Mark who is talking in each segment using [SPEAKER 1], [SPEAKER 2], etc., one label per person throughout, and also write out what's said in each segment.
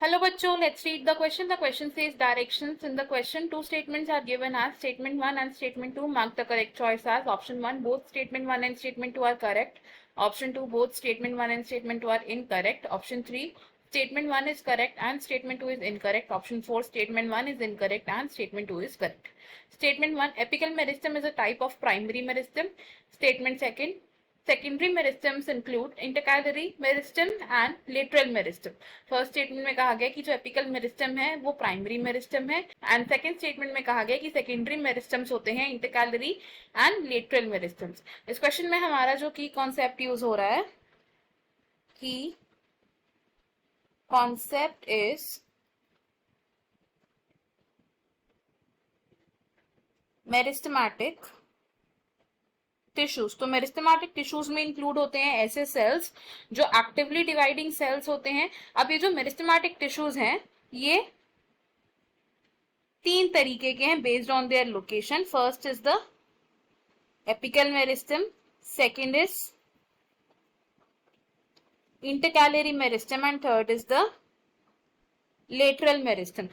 [SPEAKER 1] Hello बच्चों, let's read the question. The question says directions. In the question, two statements are given as statement 1 and statement 2. Mark the correct choice as option 1. Both statement 1 and statement 2 are correct. Option 2. Both statement 1 and statement 2 are incorrect. Option 3. Statement 1 is correct and statement 2 is incorrect. Option 4. Statement 1 is incorrect and statement 2 is correct. Statement 1. Apical meristem is a type of primary meristem. Statement 2. Secondary meristems include intercalary meristem and lateral meristem. First statement में कहा गया कि जो apical meristem है वो primary meristem है and second statement में कहा गया कि सेकेंडरी मेरिस्टम्स होते हैं इंटरकैलरी एंड लेटरल मेरिस्टम्स. इस क्वेश्चन में हमारा जो की कॉन्सेप्ट यूज हो रहा है की कॉन्सेप्ट इज मेरिस्टमैटिक टिश्यूज. तो मेरिस्टेमेटिक टिश्यूज में इंक्लूड होते हैं ऐसे सेल्स जो एक्टिवली डिवाइडिंग सेल्स होते हैं. अब ये जो मेरिस्टेमेटिक टिश्यूज हैं ये तीन तरीके के हैं based on their location. First is the apical meristem, second is intercalary meristem and third is the lateral meristem.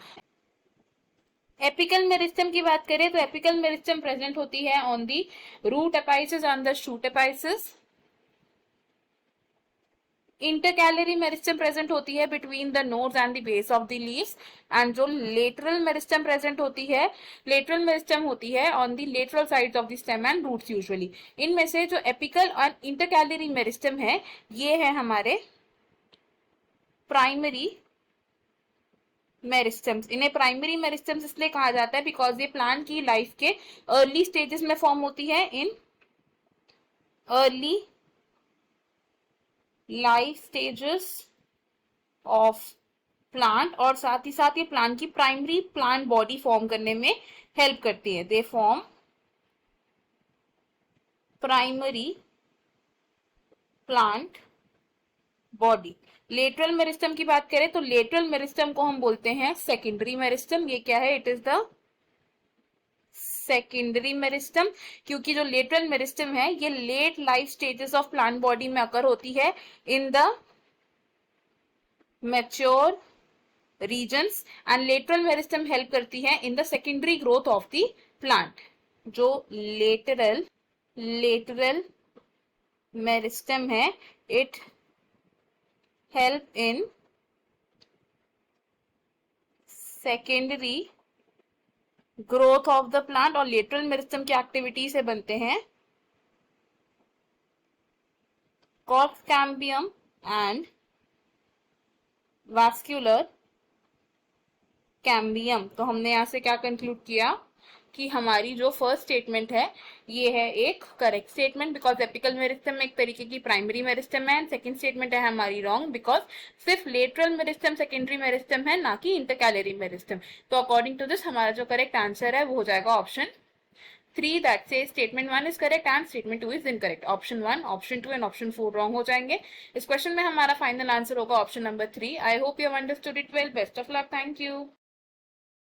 [SPEAKER 1] Apical meristem की बात करें तो एपिकल मेरिस्टम प्रेजेंट होती है on the root apices on the shoot apices. Intercalary meristem present होती है between the nodes and the base of the leaves. And जो lateral meristem present होती है, लेटरल मेरिस्टम होती है on the lateral sides of the stem and roots usually. इनमें से जो एपिकल और इंटरकैलरी मेरिस्टम है ये है हमारे प्राइमरी मेरिस्टम्स. इन्हें प्राइमरी मेरिस्टम्स इसलिए कहा जाता है बिकॉज ये प्लांट की लाइफ के अर्ली स्टेजेस में फॉर्म होती है in early life stages of plant, और साथ ही साथ ये प्लांट की प्राइमरी प्लांट बॉडी फॉर्म करने में हेल्प करती है. They form primary plant body. Lateral meristem की बात करें तो लेटरल मेरिस्टम को हम बोलते हैं सेकेंडरी मेरिस्टम. ये क्या है? It is the secondary meristem, क्योंकि जो लेटरल मेरिस्टम है ये late life stages of plant body में अकर होती है in the mature regions. And lateral meristem help करती है in the secondary growth of the plant. जो लेटरल मेरिस्टम है it help in secondary growth of the plant. और lateral meristem की activity से बनते हैं cork cambium and vascular cambium. तो हमने यहां से क्या कंक्लूड किया कि हमारी जो फर्स्ट स्टेटमेंट है ये है एक correct statement because apical meristem में एक तरीके की प्राइमरी मेरिस्टम है. एंड सेकंड स्टेटमेंट है हमारी रॉन्ग बिकॉज सिर्फ लेटरल मेरिस्टम सेकेंडरी मेरिस्टम है, ना कि इंटरकैलरी मेरिस्टम. तो अकॉर्डिंग टू दिस हमारा जो करेक्ट आंसर है वो हो जाएगा ऑप्शन 3 दैट से statement 1 is correct and statement 2 is incorrect. Option 1, option 2 and option 4 wrong हो जाएंगे. इस क्वेश्चन में हमारा फाइनल आंसर होगा option number 3. I hope you have understood it well. Best of luck. Thank you.